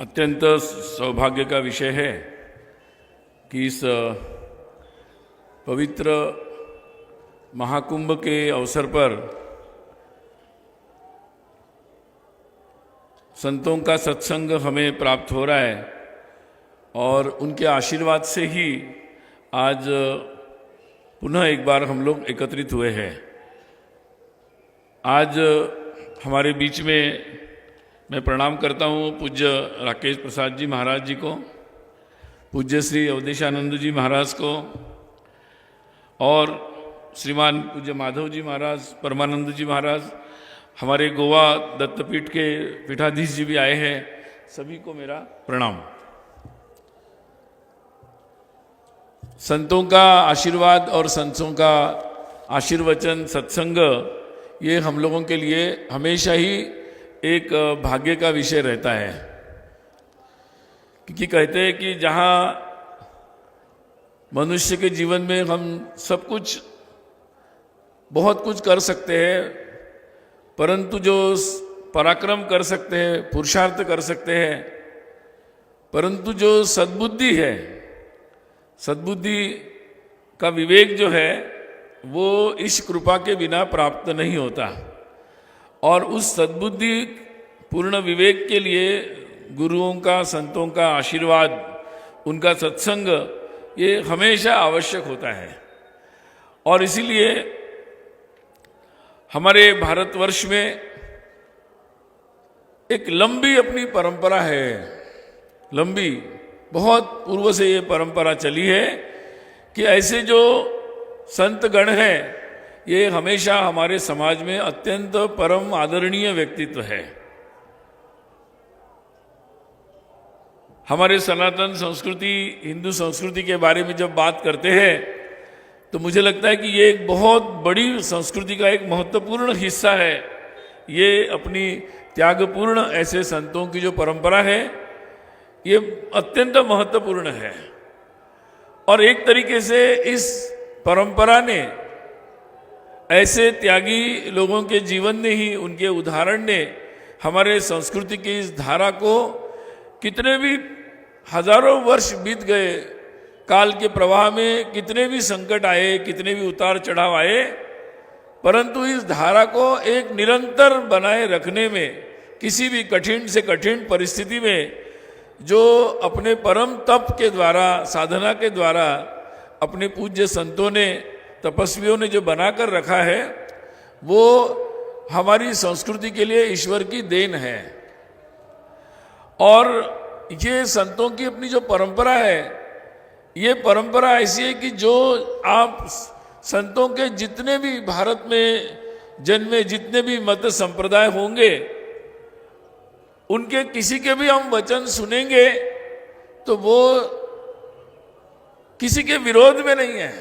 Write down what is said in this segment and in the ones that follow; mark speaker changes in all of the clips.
Speaker 1: अत्यंत सौभाग्य का विषय है कि इस पवित्र महाकुंभ के अवसर पर संतों का सत्संग हमें प्राप्त हो रहा है और उनके आशीर्वाद से ही आज पुनः एक बार हम लोग एकत्रित हुए हैं। आज हमारे बीच में मैं प्रणाम करता हूँ पूज्य राकेश प्रसाद जी महाराज जी को, पूज्य श्री अवधेशानंद जी महाराज को और श्रीमान पूज्य माधव जी महाराज, परमानंद जी महाराज, हमारे गोवा दत्तपीठ के पीठाधीश जी भी आए हैं। सभी को मेरा प्रणाम। संतों का आशीर्वाद और संतों का आशीर्वचन सत्संग ये हम लोगों के लिए हमेशा ही एक भाग्य का विषय रहता है, क्योंकि कहते हैं कि जहाँ मनुष्य के जीवन में हम सब कुछ बहुत कुछ कर सकते हैं, परंतु जो पराक्रम कर सकते हैं, पुरुषार्थ कर सकते हैं, परंतु जो सद्बुद्धि है, सद्बुद्धि का विवेक जो है वो इस कृपा के बिना प्राप्त नहीं होता। और उस सद्बुद्धि पूर्ण विवेक के लिए गुरुओं का, संतों का आशीर्वाद, उनका सत्संग ये हमेशा आवश्यक होता है। और इसीलिए हमारे भारतवर्ष में एक लंबी अपनी परंपरा है, लंबी, बहुत पूर्व से ये परंपरा चली है कि ऐसे जो संत गण हैं ये हमेशा हमारे समाज में अत्यंत परम आदरणीय व्यक्तित्व है। हमारे सनातन संस्कृति, हिंदू संस्कृति के बारे में जब बात करते हैं तो मुझे लगता है कि ये एक बहुत बड़ी संस्कृति का एक महत्वपूर्ण हिस्सा है। ये अपनी त्यागपूर्ण ऐसे संतों की जो परंपरा है ये अत्यंत महत्वपूर्ण है। और एक तरीके से इस परंपरा ने, ऐसे त्यागी लोगों के जीवन ने ही, उनके उदाहरण ने हमारे संस्कृति की इस धारा को, कितने भी हजारों वर्ष बीत गए, काल के प्रवाह में कितने भी संकट आए, कितने भी उतार चढ़ाव आए, परंतु इस धारा को एक निरंतर बनाए रखने में, किसी भी कठिन से कठिन परिस्थिति में जो अपने परम तप के द्वारा, साधना के द्वारा अपने पूज्य संतों ने, तपस्वियों ने जो बनाकर रखा है वो हमारी संस्कृति के लिए ईश्वर की देन है। और ये संतों की अपनी जो परंपरा है, ये परंपरा ऐसी है कि जो आप संतों के जितने भी भारत में जन्मे जितने भी मत संप्रदाय होंगे, उनके किसी के भी हम वचन सुनेंगे तो वो किसी के विरोध में नहीं है,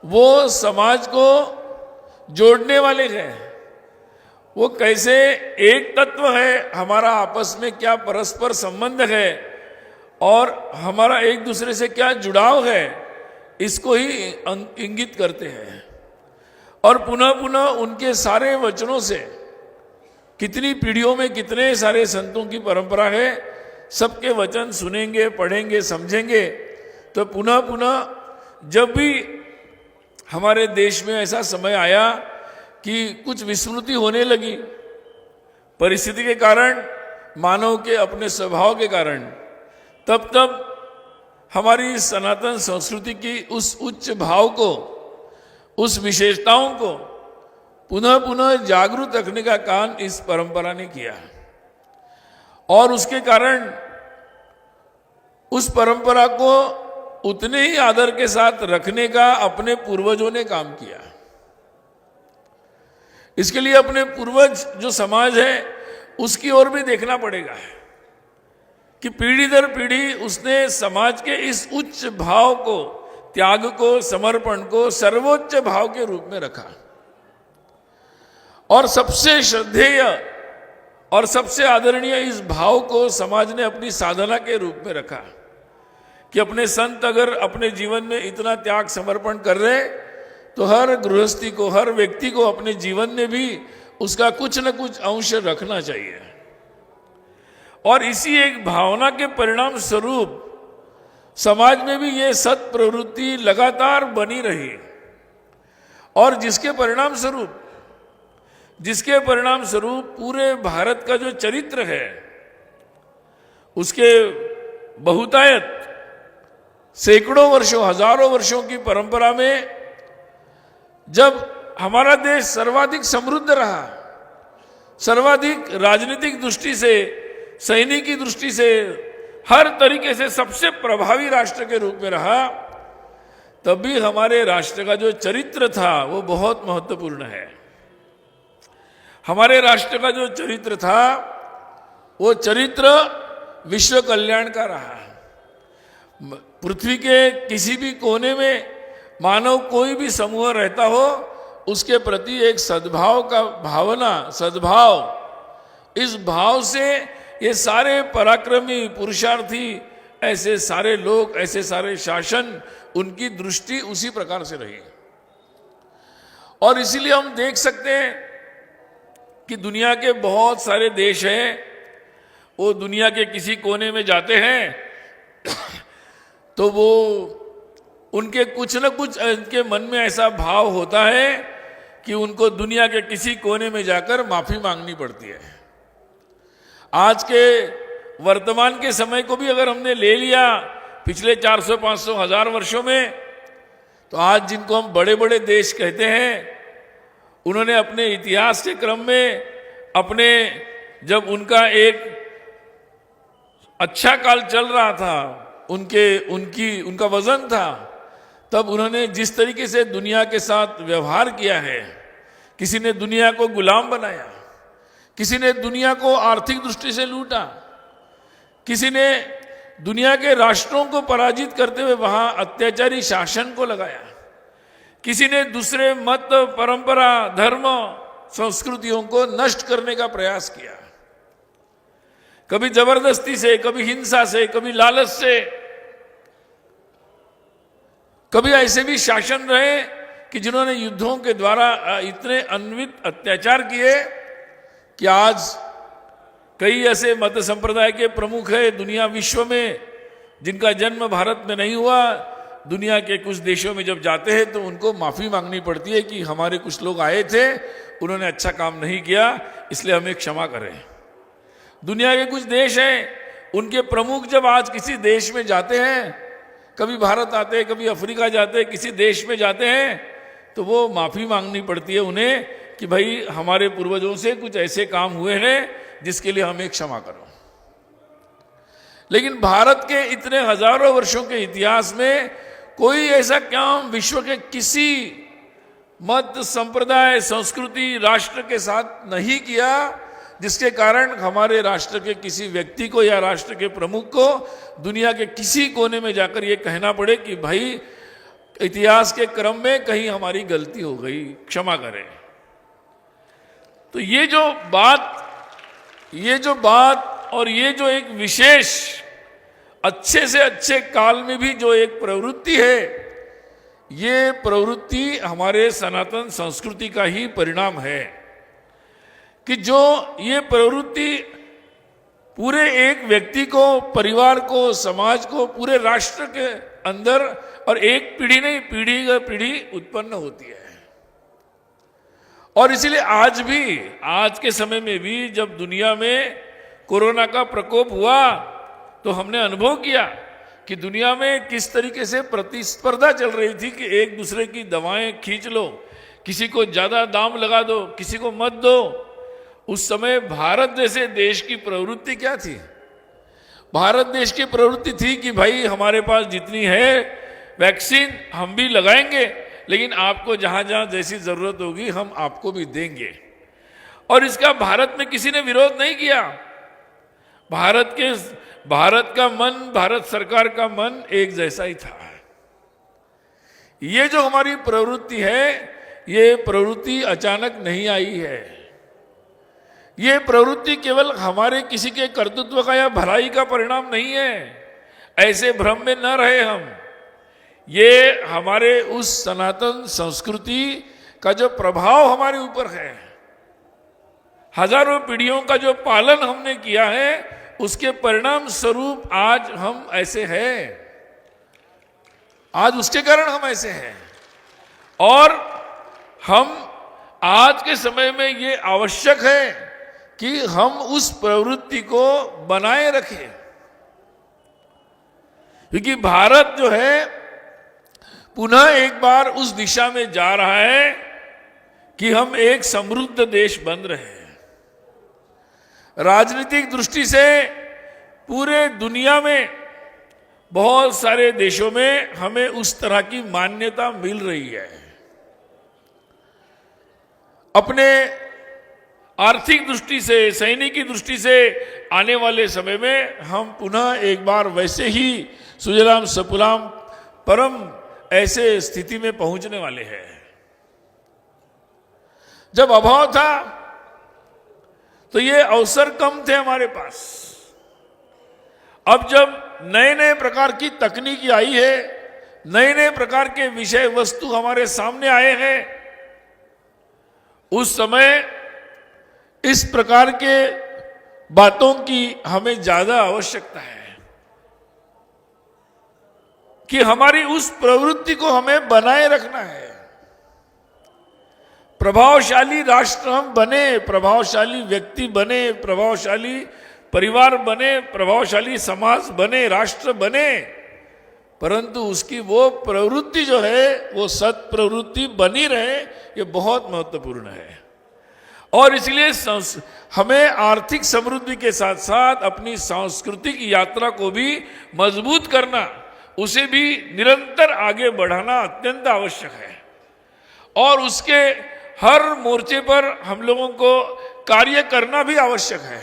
Speaker 1: वो समाज को जोड़ने वाले हैं। वो कैसे एक तत्व है, हमारा आपस में क्या परस्पर संबंध है और हमारा एक दूसरे से क्या जुड़ाव है, इसको ही इंगित करते हैं। और पुनः पुनः उनके सारे वचनों से, कितनी पीढ़ियों में कितने सारे संतों की परंपरा है, सबके वचन सुनेंगे, पढ़ेंगे, समझेंगे तो पुनः पुनः जब भी हमारे देश में ऐसा समय आया कि कुछ विस्मृति होने लगी परिस्थिति के कारण, मानव के अपने स्वभाव के कारण, तब हमारी सनातन संस्कृति की उस उच्च भाव को, उस विशेषताओं को पुनः पुनः जागरूक रखने का काम इस परंपरा ने किया। और उसके कारण उस परंपरा को उतने ही आदर के साथ रखने का अपने पूर्वजों ने काम किया। इसके लिए अपने पूर्वज जो समाज है उसकी ओर भी देखना पड़ेगा कि पीढ़ी दर पीढ़ी उसने समाज के इस उच्च भाव को, त्याग को, समर्पण को सर्वोच्च भाव के रूप में रखा। और सबसे श्रद्धेय और सबसे आदरणीय इस भाव को समाज ने अपनी साधना के रूप में रखा कि अपने संत अगर अपने जीवन में इतना त्याग समर्पण कर रहे तो हर गृहस्थी को, हर व्यक्ति को अपने जीवन में भी उसका कुछ न कुछ अंश रखना चाहिए। और इसी एक भावना के परिणाम स्वरूप समाज में भी ये सत प्रवृत्ति लगातार बनी रही और जिसके परिणाम स्वरूप पूरे भारत का जो चरित्र है उसके बहुतायत सैकड़ों वर्षों हजारों वर्षों की परंपरा में जब हमारा देश सर्वाधिक समृद्ध रहा, सर्वाधिक राजनीतिक दृष्टि से, सैनिकी दृष्टि से, हर तरीके से सबसे प्रभावी राष्ट्र के रूप में रहा, तब भी हमारे राष्ट्र का जो चरित्र था वो बहुत महत्वपूर्ण है। हमारे राष्ट्र का जो चरित्र था वो चरित्र विश्व कल्याण का रहा। पृथ्वी के किसी भी कोने में मानव कोई भी समूह रहता हो, उसके प्रति एक सद्भाव का भावना, सद्भाव, इस भाव से ये सारे पराक्रमी पुरुषार्थी, ऐसे सारे लोग, ऐसे सारे शासन, उनकी दृष्टि उसी प्रकार से रही। और इसीलिए हम देख सकते हैं कि दुनिया के बहुत सारे देश हैं, वो दुनिया के किसी कोने में जाते हैं तो वो उनके कुछ न कुछ उनके मन में ऐसा भाव होता है कि उनको दुनिया के किसी कोने में जाकर माफी मांगनी पड़ती है। आज के वर्तमान के समय को भी अगर हमने ले लिया पिछले 400, 500, 1000 वर्षों में, तो आज जिनको हम बड़े बड़े देश कहते हैं, उन्होंने अपने इतिहास के क्रम में अपने, जब उनका एक अच्छा काल चल रहा था, उनका वजन था, तब उन्होंने जिस तरीके से दुनिया के साथ व्यवहार किया है, किसी ने दुनिया को गुलाम बनाया, किसी ने दुनिया को आर्थिक दृष्टि से लूटा, किसी ने दुनिया के राष्ट्रों को पराजित करते हुए वहां अत्याचारी शासन को लगाया, किसी ने दूसरे मत, परंपरा, धर्म, संस्कृतियों को नष्ट करने का प्रयास किया, कभी जबरदस्ती से, कभी हिंसा से, कभी लालच से। कभी ऐसे भी शासन रहे कि जिन्होंने युद्धों के द्वारा इतने अन्वित अत्याचार किए कि आज कई ऐसे मत संप्रदाय के प्रमुख है दुनिया विश्व में, जिनका जन्म भारत में नहीं हुआ, दुनिया के कुछ देशों में जब जाते हैं तो उनको माफी मांगनी पड़ती है कि हमारे कुछ लोग आए थे, उन्होंने अच्छा काम नहीं किया, इसलिए हमें क्षमा करें। दुनिया के कुछ देश हैं, उनके प्रमुख जब आज किसी देश में जाते हैं, कभी भारत आते हैं, कभी अफ्रीका जाते हैं, किसी देश में जाते हैं, तो वो माफी मांगनी पड़ती है उन्हें कि भाई हमारे पूर्वजों से कुछ ऐसे काम हुए हैं जिसके लिए हमें क्षमा करो। लेकिन भारत के इतने हजारों वर्षों के इतिहास में कोई ऐसा काम विश्व के किसी मत, संप्रदाय, संस्कृति, राष्ट्र के साथ नहीं किया जिसके कारण हमारे राष्ट्र के किसी व्यक्ति को या राष्ट्र के प्रमुख को दुनिया के किसी कोने में जाकर ये कहना पड़े कि भाई इतिहास के क्रम में कहीं हमारी गलती हो गई, क्षमा करें। तो ये जो बात और ये जो एक विशेष अच्छे से अच्छे काल में भी जो एक प्रवृत्ति है, ये प्रवृत्ति हमारे सनातन संस्कृति का ही परिणाम है कि जो ये प्रवृत्ति पूरे एक व्यक्ति को, परिवार को, समाज को, पूरे राष्ट्र के अंदर, और एक पीढ़ी नहीं, पीढ़ी दर पीढ़ी उत्पन्न होती है। और इसीलिए आज भी, आज के समय में भी जब दुनिया में कोरोना का प्रकोप हुआ तो हमने अनुभव किया कि दुनिया में किस तरीके से प्रतिस्पर्धा चल रही थी कि एक दूसरे की दवाएं खींच लो, किसी को ज्यादा दाम लगा दो, किसी को मत दो। उस समय भारत जैसे देश की प्रवृत्ति क्या थी? भारत देश की प्रवृत्ति थी कि भाई हमारे पास जितनी है वैक्सीन हम भी लगाएंगे, लेकिन आपको जहां जहां जैसी जरूरत होगी हम आपको भी देंगे। और इसका भारत में किसी ने विरोध नहीं किया। भारत का मन, भारत सरकार का मन एक जैसा ही था। ये जो हमारी प्रवृत्ति है, ये प्रवृत्ति अचानक नहीं आई है। ये प्रवृत्ति केवल हमारे किसी के कर्तृत्व का या भलाई का परिणाम नहीं है, ऐसे भ्रम में न रहे हम। ये हमारे उस सनातन संस्कृति का जो प्रभाव हमारे ऊपर है, हजारों पीढ़ियों का जो पालन हमने किया है, उसके परिणाम स्वरूप आज हम ऐसे हैं, आज उसके कारण हम ऐसे हैं। और हम आज के समय में ये आवश्यक है कि हम उस प्रवृत्ति को बनाए रखें, क्योंकि भारत जो है पुनः एक बार उस दिशा में जा रहा है कि हम एक समृद्ध देश बन रहे हैं। राजनीतिक दृष्टि से पूरे दुनिया में बहुत सारे देशों में हमें उस तरह की मान्यता मिल रही है। अपने आर्थिक दृष्टि से, सैनिकी दृष्टि से आने वाले समय में हम पुनः एक बार वैसे ही सुजलाम सपुलाम परम ऐसे स्थिति में पहुंचने वाले हैं। जब अभाव था तो ये अवसर कम थे हमारे पास। अब जब नए नए प्रकार की तकनीकी आई है, नए नए प्रकार के विषय वस्तु हमारे सामने आए हैं, उस समय इस प्रकार के बातों की हमें ज्यादा आवश्यकता है कि हमारी उस प्रवृत्ति को हमें बनाए रखना है। प्रभावशाली राष्ट्र हम बने, प्रभावशाली व्यक्ति बने, प्रभावशाली परिवार बने, प्रभावशाली समाज बने, राष्ट्र बने, परंतु उसकी वो प्रवृत्ति जो है वो सत प्रवृत्ति बनी रहे, ये बहुत महत्वपूर्ण है। और इसलिए हमें आर्थिक समृद्धि के साथ साथ अपनी सांस्कृतिक यात्रा को भी मजबूत करना, उसे भी निरंतर आगे बढ़ाना अत्यंत आवश्यक है। और उसके हर मोर्चे पर हम लोगों को कार्य करना भी आवश्यक है।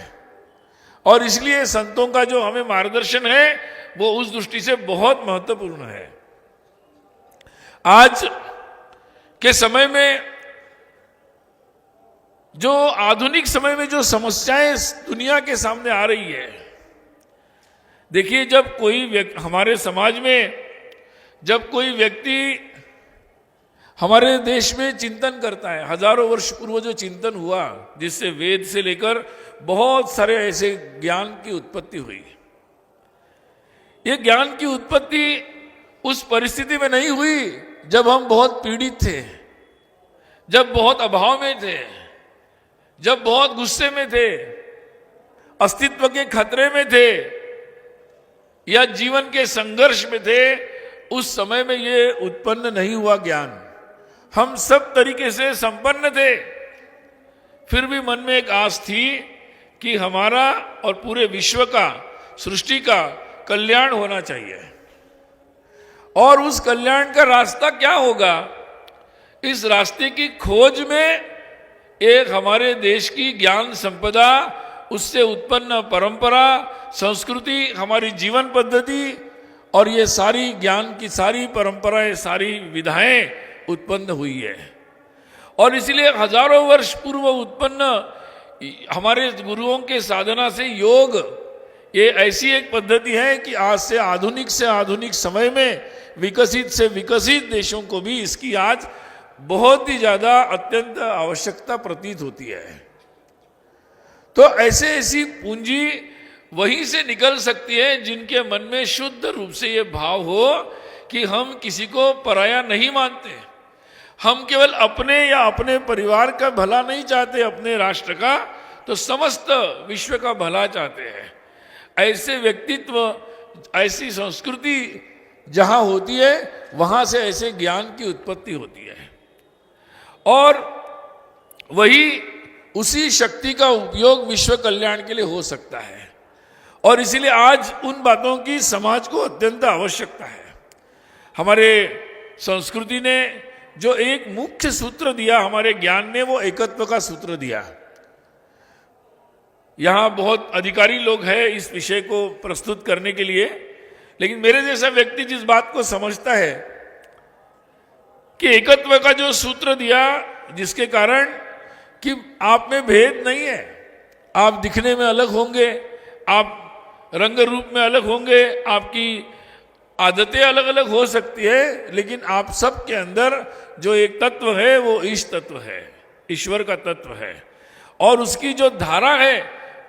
Speaker 1: और इसलिए संतों का जो हमें मार्गदर्शन है वो उस दृष्टि से बहुत महत्वपूर्ण है। आज के समय में जो आधुनिक समय में जो समस्याएं दुनिया के सामने आ रही है, देखिए, जब कोई हमारे समाज में जब कोई व्यक्ति हमारे देश में चिंतन करता है, हजारों वर्ष पूर्व जो चिंतन हुआ, जिससे वेद से लेकर बहुत सारे ऐसे ज्ञान की उत्पत्ति हुई, ये ज्ञान की उत्पत्ति उस परिस्थिति में नहीं हुई जब हम बहुत पीड़ित थे, जब बहुत अभाव में थे, जब बहुत गुस्से में थे, अस्तित्व के खतरे में थे या जीवन के संघर्ष में थे। उस समय में ये उत्पन्न नहीं हुआ ज्ञान। हम सब तरीके से संपन्न थे, फिर भी मन में एक आस थी कि हमारा और पूरे विश्व का, सृष्टि का कल्याण होना चाहिए। और उस कल्याण का रास्ता क्या होगा, इस रास्ते की खोज में एक हमारे देश की ज्ञान संपदा, उससे उत्पन्न परंपरा, संस्कृति, हमारी जीवन पद्धति और ये सारी ज्ञान की सारी परंपराएं, सारी विधाएं उत्पन्न हुई है। और इसलिए हजारों वर्ष पूर्व उत्पन्न हमारे गुरुओं के साधना से योग, ये ऐसी एक पद्धति है कि आज से आधुनिक समय में विकसित से विकसित देशों को भी इसकी आज बहुत ही ज्यादा अत्यंत आवश्यकता प्रतीत होती है। तो ऐसी पूंजी वहीं से निकल सकती है जिनके मन में शुद्ध रूप से ये भाव हो कि हम किसी को पराया नहीं मानते, हम केवल अपने या अपने परिवार का भला नहीं चाहते, अपने राष्ट्र का तो समस्त विश्व का भला चाहते हैं। ऐसे व्यक्तित्व, ऐसी संस्कृति जहां होती है वहां से ऐसे ज्ञान की उत्पत्ति होती है और वही उसी शक्ति का उपयोग विश्व कल्याण के लिए हो सकता है। और इसीलिए आज उन बातों की समाज को अत्यंत आवश्यकता है। हमारे संस्कृति ने जो एक मुख्य सूत्र दिया, हमारे ज्ञान ने वो एकत्व का सूत्र दिया। यहां बहुत अधिकारी लोग हैं इस विषय को प्रस्तुत करने के लिए, लेकिन मेरे जैसा व्यक्ति जिस बात को समझता है कि एकत्व का जो सूत्र दिया, जिसके कारण कि आप में भेद नहीं है, आप दिखने में अलग होंगे, आप रंग रूप में अलग होंगे, आपकी आदतें अलग अलग हो सकती है, लेकिन आप सब के अंदर जो एक तत्व है वो ईश तत्व है, ईश्वर का तत्व है। और उसकी जो धारा है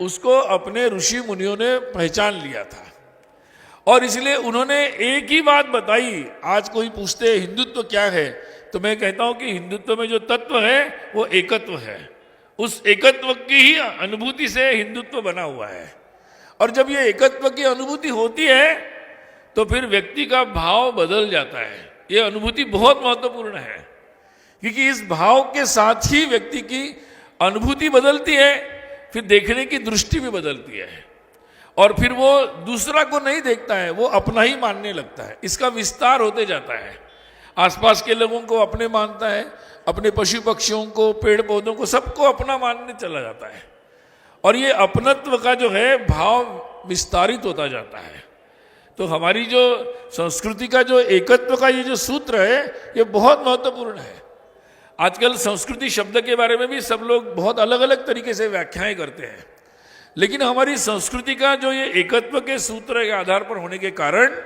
Speaker 1: उसको अपने ऋषि मुनियों ने पहचान लिया था। और इसलिए उन्होंने एक ही बात बताई। आज कोई पूछते हैं हिंदुत्व क्या है, तो मैं कहता हूं कि हिंदुत्व में जो तत्व है वो एकत्व है। उस एकत्व की ही अनुभूति से हिंदुत्व बना हुआ है। और जब ये एकत्व की अनुभूति होती है तो फिर व्यक्ति का भाव बदल जाता है। ये अनुभूति बहुत महत्वपूर्ण है, क्योंकि इस भाव के साथ ही व्यक्ति की अनुभूति बदलती है, फिर देखने की दृष्टि भी बदलती है, और फिर वो दूसरा को नहीं देखता है, वो अपना ही मानने लगता है। इसका विस्तार होते जाता है, आसपास के लोगों को अपने मानता है, अपने पशु पक्षियों को, पेड़ पौधों को, सबको अपना मानने चला जाता है। और ये अपनत्व का जो है भाव विस्तारित होता जाता है। तो हमारी जो संस्कृति का जो एकत्व का ये जो सूत्र है, ये बहुत महत्वपूर्ण है। आजकल संस्कृति शब्द के बारे में भी सब लोग बहुत अलग अलग तरीके से व्याख्याएं करते हैं, लेकिन हमारी संस्कृति का जो ये एकत्व के सूत्र के आधार पर होने के कारण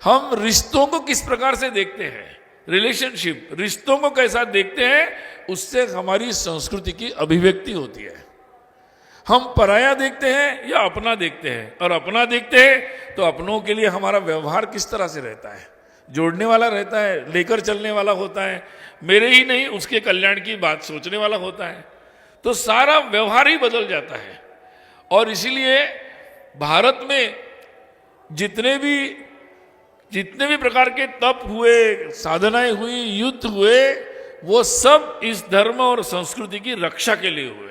Speaker 1: हम रिश्तों को किस प्रकार से देखते हैं, रिलेशनशिप, रिश्तों को कैसा देखते हैं, उससे हमारी संस्कृति की अभिव्यक्ति होती है। हम पराया देखते हैं या अपना देखते हैं, और अपना देखते हैं तो अपनों के लिए हमारा व्यवहार किस तरह से रहता है, जोड़ने वाला रहता है, लेकर चलने वाला होता है, मेरे ही नहीं उसके कल्याण की बात सोचने वाला होता है। तो सारा व्यवहार ही बदल जाता है। और इसीलिए भारत में जितने भी प्रकार के तप हुए, साधनाएं हुई, युद्ध हुए, वो सब इस धर्म और संस्कृति की रक्षा के लिए हुए।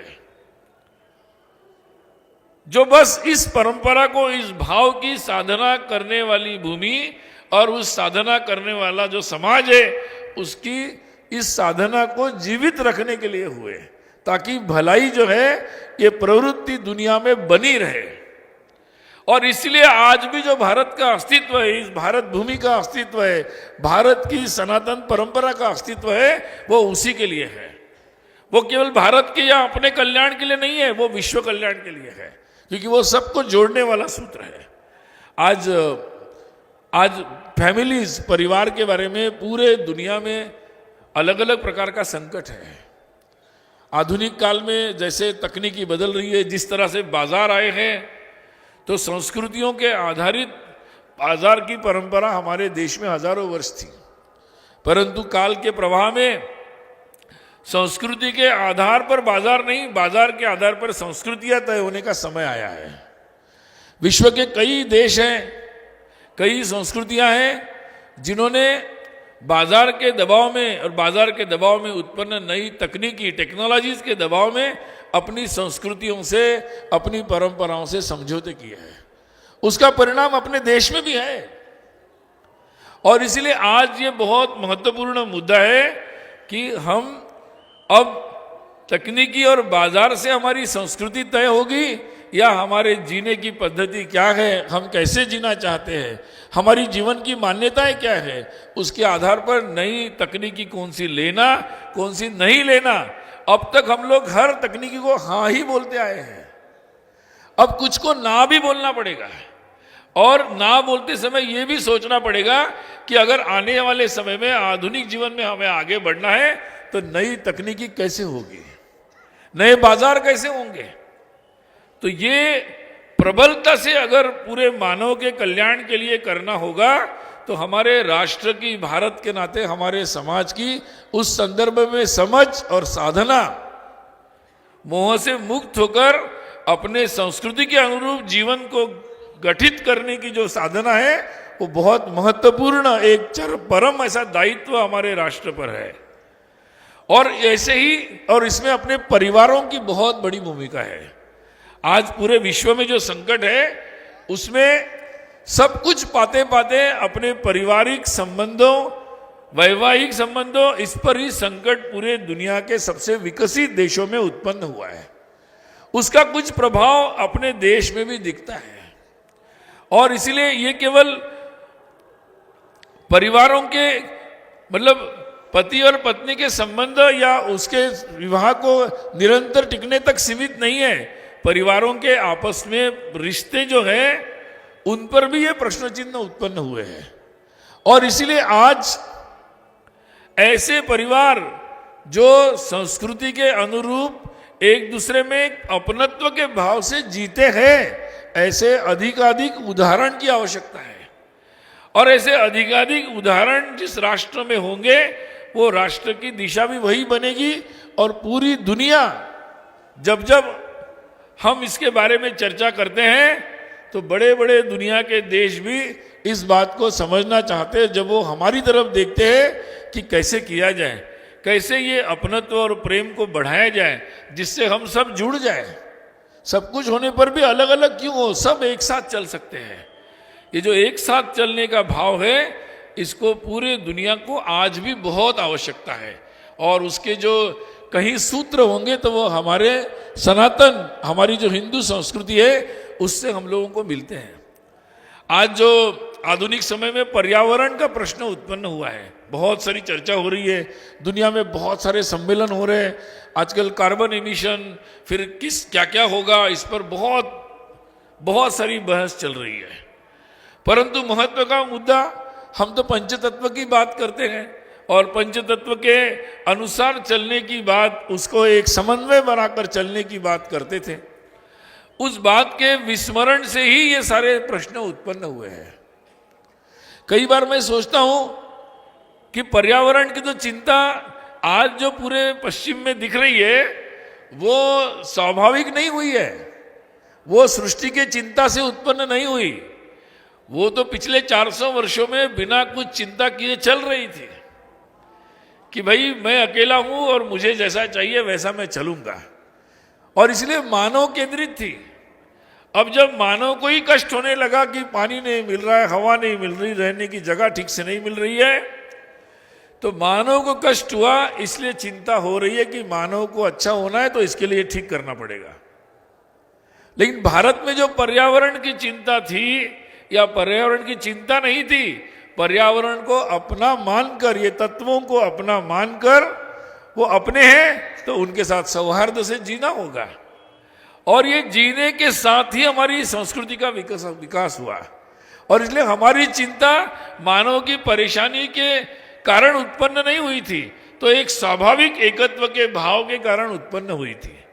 Speaker 1: जो बस इस परंपरा को, इस भाव की साधना करने वाली भूमि और उस साधना करने वाला जो समाज है, उसकी इस साधना को जीवित रखने के लिए हुए, ताकि भलाई जो है ये प्रवृत्ति दुनिया में बनी रहे। और इसलिए आज भी जो भारत का अस्तित्व है, इस भारत भूमि का अस्तित्व है, भारत की सनातन परंपरा का अस्तित्व है, वो उसी के लिए है। वो केवल भारत के या अपने कल्याण के लिए नहीं है, वो विश्व कल्याण के लिए है, क्योंकि वो सबको जोड़ने वाला सूत्र है। आज फैमिलीज, परिवार के बारे में पूरे दुनिया में अलग अलग प्रकार का संकट है। आधुनिक काल में जैसे तकनीकी बदल रही है, जिस तरह से बाजार आए हैं, तो संस्कृतियों के आधारित बाजार की परंपरा हमारे देश में हजारों वर्ष थी, परंतु काल के प्रवाह में संस्कृति के आधार पर बाजार नहीं, बाजार के आधार पर संस्कृतियां तय होने का समय आया है। विश्व के कई देश हैं, कई संस्कृतियां हैं जिन्होंने बाजार के दबाव में और बाजार के दबाव में उत्पन्न नई तकनीकी टेक्नोलॉजीज के दबाव में अपनी संस्कृतियों से, अपनी परंपराओं से समझौते किए हैं। उसका परिणाम अपने देश में भी है। और इसलिए आज ये बहुत महत्वपूर्ण मुद्दा है कि हम अब तकनीकी और बाजार से हमारी संस्कृति तय होगी या हमारे जीने की पद्धति क्या है, हम कैसे जीना चाहते हैं, हमारी जीवन की मान्यताएं क्या है, उसके आधार पर नई तकनीकी कौन सी लेना, कौन सी नहीं लेना। अब तक हम लोग हर तकनीकी को हाँ ही बोलते आए हैं, अब कुछ को ना भी बोलना पड़ेगा। और ना बोलते समय ये भी सोचना पड़ेगा कि अगर आने वाले समय में आधुनिक जीवन में हमें आगे बढ़ना है तो नई तकनीकी कैसे होगी, नए बाजार कैसे होंगे। तो ये प्रबलता से अगर पूरे मानव के कल्याण के लिए करना होगा तो हमारे राष्ट्र की, भारत के नाते हमारे समाज की उस संदर्भ में समझ और साधना, मोह से मुक्त होकर अपने संस्कृति के अनुरूप जीवन को गठित करने की जो साधना है, वो बहुत महत्वपूर्ण एक परम ऐसा दायित्व हमारे राष्ट्र पर है। और ऐसे ही, और इसमें अपने परिवारों की बहुत बड़ी भूमिका है। आज पूरे विश्व में जो संकट है उसमें सब कुछ पाते पाते अपने पारिवारिक संबंधों, वैवाहिक संबंधों, इस पर ही संकट पूरे दुनिया के सबसे विकसित देशों में उत्पन्न हुआ है। उसका कुछ प्रभाव अपने देश में भी दिखता है। और इसलिए ये केवल परिवारों के, मतलब पति और पत्नी के संबंध या उसके विवाह को निरंतर टिकने तक सीमित नहीं है। परिवारों के आपस में रिश्ते जो हैं उन पर भी ये प्रश्न चिन्ह उत्पन्न हुए हैं। और इसीलिए आज ऐसे परिवार जो संस्कृति के अनुरूप एक दूसरे में एक अपनत्व के भाव से जीते हैं, ऐसे अधिकाधिक उदाहरण की आवश्यकता है। और ऐसे अधिकाधिक उदाहरण जिस राष्ट्र में होंगे वो राष्ट्र की दिशा भी वही बनेगी। और पूरी दुनिया जब जब हम इसके बारे में चर्चा करते हैं तो बड़े बड़े दुनिया के देश भी इस बात को समझना चाहते हैं, जब वो हमारी तरफ देखते हैं कि कैसे किया जाए, कैसे ये अपनत्व और प्रेम को बढ़ाया जाए जिससे हम सब जुड़ जाए। सब कुछ होने पर भी अलग अलग क्यों हो, सब एक साथ चल सकते हैं। ये जो एक साथ चलने का भाव है, इसको पूरे दुनिया को आज भी बहुत आवश्यकता है। और उसके जो कहीं सूत्र होंगे तो वो हमारे सनातन, हमारी जो हिंदू संस्कृति है उससे हम लोगों को मिलते हैं। आज जो आधुनिक समय में पर्यावरण का प्रश्न उत्पन्न हुआ है, बहुत सारी चर्चा हो रही है, दुनिया में बहुत सारे सम्मेलन हो रहे हैं आजकल, कार्बन एमिशन, फिर किस क्या क्या होगा, इस पर बहुत सारी बहस चल रही है। परंतु महत्व का मुद्दा, हम तो पंचतत्व की बात करते हैं और पंचतत्व के अनुसार चलने की बात, उसको एक समन्वय बनाकर चलने की बात करते थे। उस बात के विस्मरण से ही ये सारे प्रश्न उत्पन्न हुए हैं। कई बार मैं सोचता हूं कि पर्यावरण की तो चिंता आज जो पूरे पश्चिम में दिख रही है वो स्वाभाविक नहीं हुई है, वो सृष्टि के चिंता से उत्पन्न नहीं हुई, वो तो पिछले 400 वर्षों में बिना कुछ चिंता किए चल रही थी कि भाई मैं अकेला हूं और मुझे जैसा चाहिए वैसा मैं चलूंगा, और इसलिए मानव केंद्रित थी। अब जब मानव को ही कष्ट होने लगा कि पानी नहीं मिल रहा है, हवा नहीं मिल रही, रहने की जगह ठीक से नहीं मिल रही है, तो मानव को कष्ट हुआ, इसलिए चिंता हो रही है कि मानव को अच्छा होना है तो इसके लिए ठीक करना पड़ेगा। लेकिन भारत में जो पर्यावरण की चिंता थी, या पर्यावरण की चिंता नहीं थी, पर्यावरण को अपना मानकर, ये तत्वों को अपना मानकर वो अपने हैं तो उनके साथ सौहार्द से जीना होगा। और ये जीने के साथ ही हमारी संस्कृति का विकास हुआ। और इसलिए हमारी चिंता मानव की परेशानी के कारण उत्पन्न नहीं हुई थी, तो एक स्वाभाविक एकत्व के भाव के कारण उत्पन्न हुई थी।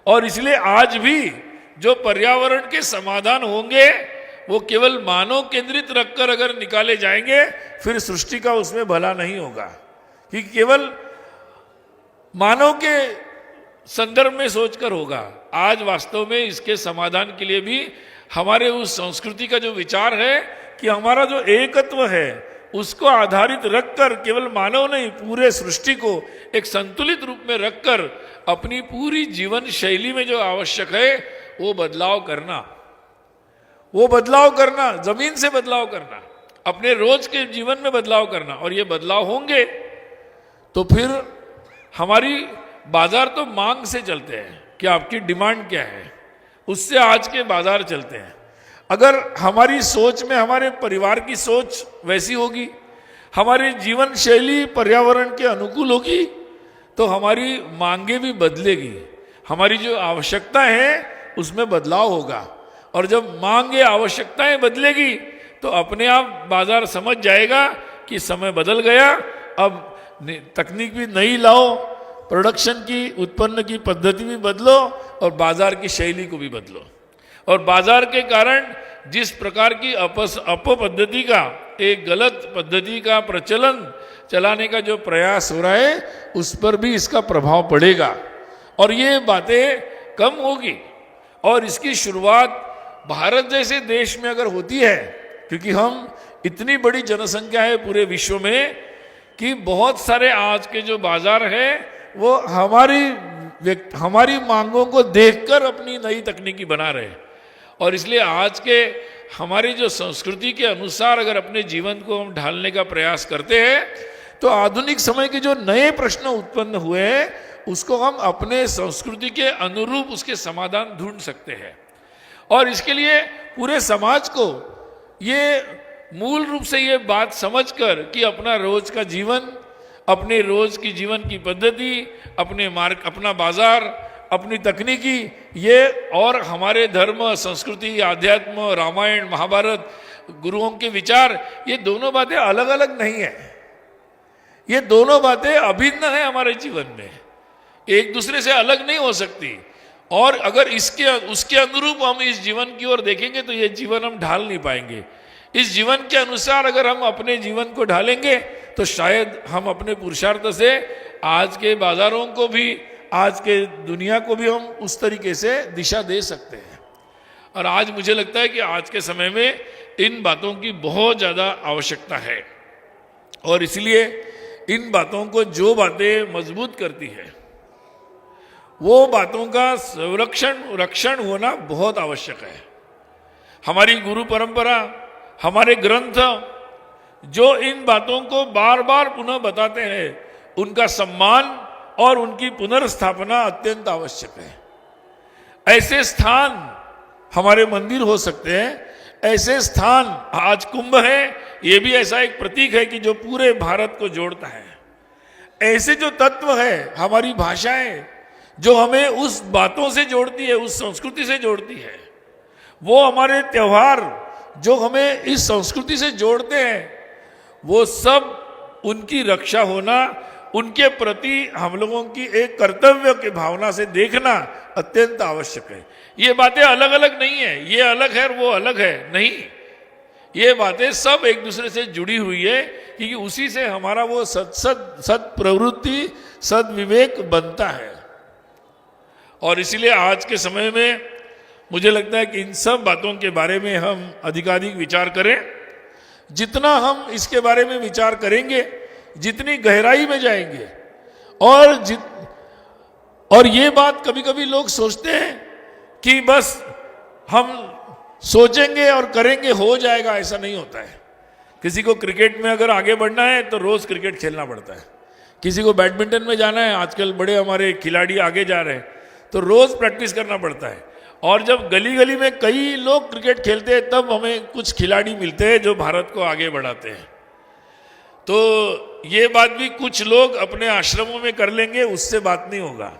Speaker 1: और इसलिए आज भी जो पर्यावरण के समाधान होंगे वो केवल मानव केंद्रित रखकर अगर निकाले जाएंगे फिर सृष्टि का उसमें भला नहीं होगा, क्योंकि केवल मानव के संदर्भ में सोचकर होगा। आज वास्तव में इसके समाधान के लिए भी हमारे उस संस्कृति का जो विचार है कि हमारा जो एकत्व है उसको आधारित रखकर केवल मानव नहीं, पूरे सृष्टि को एक संतुलित रूप में रखकर अपनी पूरी जीवन शैली में जो आवश्यक है वो बदलाव करना, जमीन से बदलाव करना, अपने रोज के जीवन में बदलाव करना। और ये बदलाव होंगे तो फिर हमारी बाजार तो मांग से चलते हैं कि आपकी डिमांड क्या है, उससे आज के बाजार चलते हैं। अगर हमारी सोच में, हमारे परिवार की सोच वैसी होगी, हमारी जीवन शैली पर्यावरण के अनुकूल होगी, तो हमारी मांगे भी बदलेगी, हमारी जो आवश्यकता है उसमें बदलाव होगा। और जब मांगे, आवश्यकताएं बदलेगी तो अपने आप बाजार समझ जाएगा कि समय बदल गया, अब तकनीक भी नई लाओ, प्रोडक्शन की, उत्पन्न की पद्धति भी बदलो और बाजार की शैली को भी बदलो। और बाजार के कारण जिस प्रकार की अपपद्धति का, एक गलत पद्धति का प्रचलन चलाने का जो प्रयास हो रहा है उस पर भी इसका प्रभाव पड़ेगा और ये बातें कम होगी। और इसकी शुरुआत भारत जैसे देश में अगर होती है, क्योंकि हम इतनी बड़ी जनसंख्या है पूरे विश्व में कि बहुत सारे आज के जो बाजार है वो हमारी मांगों को देखकर अपनी नई तकनीकी बना रहे हैं। और इसलिए आज के हमारी जो संस्कृति के अनुसार अगर अपने जीवन को हम ढालने का प्रयास करते हैं तो आधुनिक समय के जो नए प्रश्न उत्पन्न हुए हैं उसको हम अपने संस्कृति के अनुरूप उसके समाधान ढूंढ सकते हैं। और इसके लिए पूरे समाज को ये मूल रूप से ये बात समझकर कि अपना रोज का जीवन, अपने रोज की जीवन की पद्धति, अपने मार्ग, अपना बाजार, अपनी तकनीकी, ये और हमारे धर्म, संस्कृति, आध्यात्म, रामायण, महाभारत, गुरुओं के विचार, ये दोनों बातें अलग अलग नहीं है, ये दोनों बातें अभिन्न है हमारे जीवन में। एक दूसरे से अलग नहीं हो सकती। और अगर उसके अनुरूप हम इस जीवन की ओर देखेंगे तो ये जीवन हम ढाल नहीं पाएंगे। इस जीवन के अनुसार अगर हम अपने जीवन को ढालेंगे तो शायद हम अपने पुरुषार्थ से आज के बाजारों को भी, आज के दुनिया को भी हम उस तरीके से दिशा दे सकते हैं। और आज मुझे लगता है कि आज के समय में इन बातों की बहुत ज़्यादा आवश्यकता है। और इसलिए इन बातों को, जो बातें मजबूत करती है, वो बातों का रक्षण होना बहुत आवश्यक है। हमारी गुरु परंपरा, हमारे ग्रंथ जो इन बातों को बार बार पुनः बताते हैं, उनका सम्मान और उनकी पुनर्स्थापना अत्यंत आवश्यक है। ऐसे स्थान हमारे मंदिर हो सकते हैं, ऐसे स्थान, आज कुंभ है, ये भी ऐसा एक प्रतीक है कि जो पूरे भारत को जोड़ता है। ऐसे जो तत्व है, हमारी भाषाएं जो हमें उस बातों से जोड़ती है, उस संस्कृति से जोड़ती है, वो हमारे त्योहार जो हमें इस संस्कृति से जोड़ते हैं, वो सब उनकी रक्षा होना, उनके प्रति हम लोगों की एक कर्तव्य की भावना से देखना अत्यंत आवश्यक है। ये बातें अलग अलग नहीं है, ये अलग है वो अलग है, नहीं, ये बातें सब एक दूसरे से जुड़ी हुई है, क्योंकि उसी से हमारा वो सत प्रवृत्ति, सद्विवेक बनता है। और इसीलिए आज के समय में मुझे लगता है कि इन सब बातों के बारे में हम अधिकाधिक विचार करें। जितना हम इसके बारे में विचार करेंगे, जितनी गहराई में जाएंगे, और ये बात कभी कभी लोग सोचते हैं कि बस हम सोचेंगे और करेंगे हो जाएगा, ऐसा नहीं होता है। किसी को क्रिकेट में अगर आगे बढ़ना है तो रोज क्रिकेट खेलना पड़ता है, किसी को बैडमिंटन में जाना है, आजकल बड़े हमारे खिलाड़ी आगे जा रहे हैं, तो रोज प्रैक्टिस करना पड़ता है। और जब गली गली में कई लोग क्रिकेट खेलते हैं, तब हमें कुछ खिलाड़ी मिलते हैं जो भारत को आगे बढ़ाते हैं। तो ये बात भी कुछ लोग अपने आश्रमों में कर लेंगे, उससे बात नहीं होगा।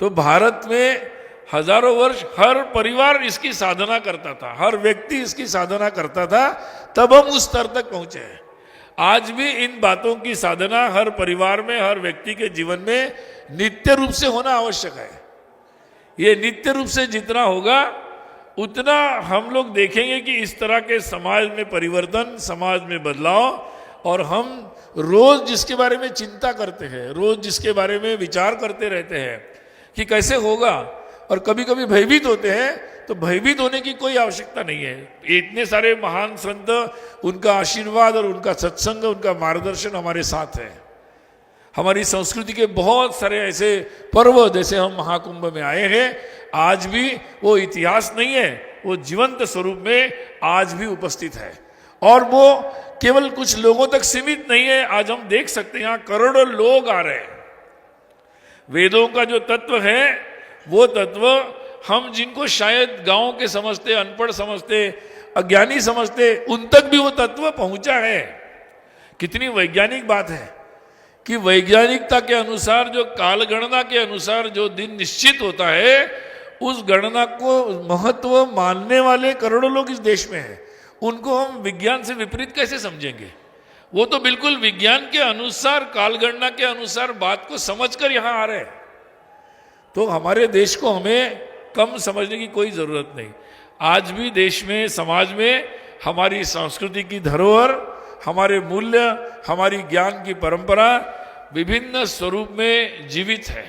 Speaker 1: तो भारत में हजारों वर्ष हर परिवार इसकी साधना करता था, हर व्यक्ति इसकी साधना करता था, तब हम उस स्तर तक पहुंचे हैं। आज भी इन बातों की साधना हर परिवार में, हर व्यक्ति के जीवन में नित्य रूप से होना आवश्यक है। ये नित्य रूप से जितना होगा, उतना हम लोग देखेंगे कि इस तरह के समाज में परिवर्तन, समाज में बदलाव। और हम रोज जिसके बारे में चिंता करते हैं, रोज जिसके बारे में विचार करते रहते हैं कि कैसे होगा, और कभी कभी भयभीत होते हैं, तो भयभीत होने की कोई आवश्यकता नहीं है। इतने सारे महान संत, उनका आशीर्वाद और उनका सत्संग, उनका मार्गदर्शन हमारे साथ है। हमारी संस्कृति के बहुत सारे ऐसे पर्व, जैसे हम महाकुंभ में आए हैं, आज भी वो इतिहास नहीं है, वो जीवंत स्वरूप में आज भी उपस्थित है। और वो केवल कुछ लोगों तक सीमित नहीं है। आज हम देख सकते हैं यहाँ करोड़ों लोग आ रहे हैं। वेदों का जो तत्व है, वो तत्व हम जिनको शायद गांव के समझते, अनपढ़ समझते, अज्ञानी समझते, उन तक भी वो तत्व पहुंचा है। कितनी वैज्ञानिक बात है कि वैज्ञानिकता के अनुसार, जो काल गणना के अनुसार जो दिन निश्चित होता है, उस गणना को महत्व मानने वाले करोड़ों लोग इस देश में हैं। उनको हम विज्ञान से विपरीत कैसे समझेंगे? वो तो बिल्कुल विज्ञान के अनुसार, कालगणना के अनुसार बात को समझकर यहां आ रहे हैं। तो हमारे देश को हमें कम समझने की कोई जरूरत नहीं। आज भी देश में, समाज में हमारी संस्कृति की धरोहर, हमारे मूल्य, हमारी ज्ञान की परंपरा विभिन्न स्वरूप में जीवित है।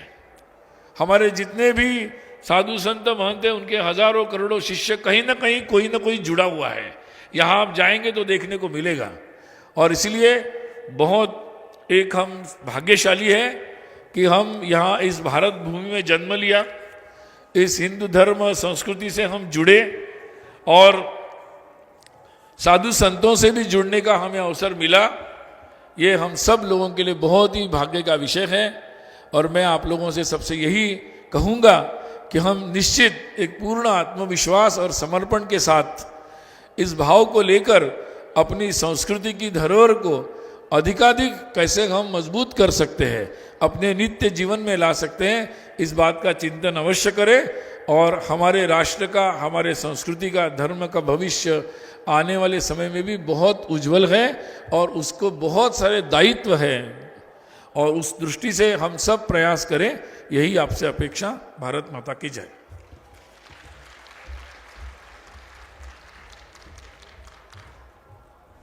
Speaker 1: हमारे जितने भी साधु संत महंत हैं, उनके हजारों करोड़ों शिष्य कहीं ना कहीं कोई ना कोई जुड़ा हुआ है। यहाँ आप जाएंगे तो देखने को मिलेगा। और इसलिए बहुत एक हम भाग्यशाली है कि हम यहाँ इस भारत भूमि में जन्म लिया, इस हिंदू धर्म संस्कृति से हम जुड़े, और साधु संतों से भी जुड़ने का हमें अवसर मिला। ये हम सब लोगों के लिए बहुत ही भाग्य का विषय है। और मैं आप लोगों से सबसे यही कहूँगा कि हम निश्चित एक पूर्ण आत्मविश्वास और समर्पण के साथ इस भाव को लेकर अपनी संस्कृति की धरोहर को अधिकाधिक कैसे हम मजबूत कर सकते हैं, अपने नित्य जीवन में ला सकते हैं, इस बात का चिंतन अवश्य करें। और हमारे राष्ट्र का, हमारे संस्कृति का, धर्म का भविष्य आने वाले समय में भी बहुत उज्जवल है और उसको बहुत सारे दायित्व हैं। और उस दृष्टि से हम सब प्रयास करें यही आपसे अपेक्षा। भारत माता की जय।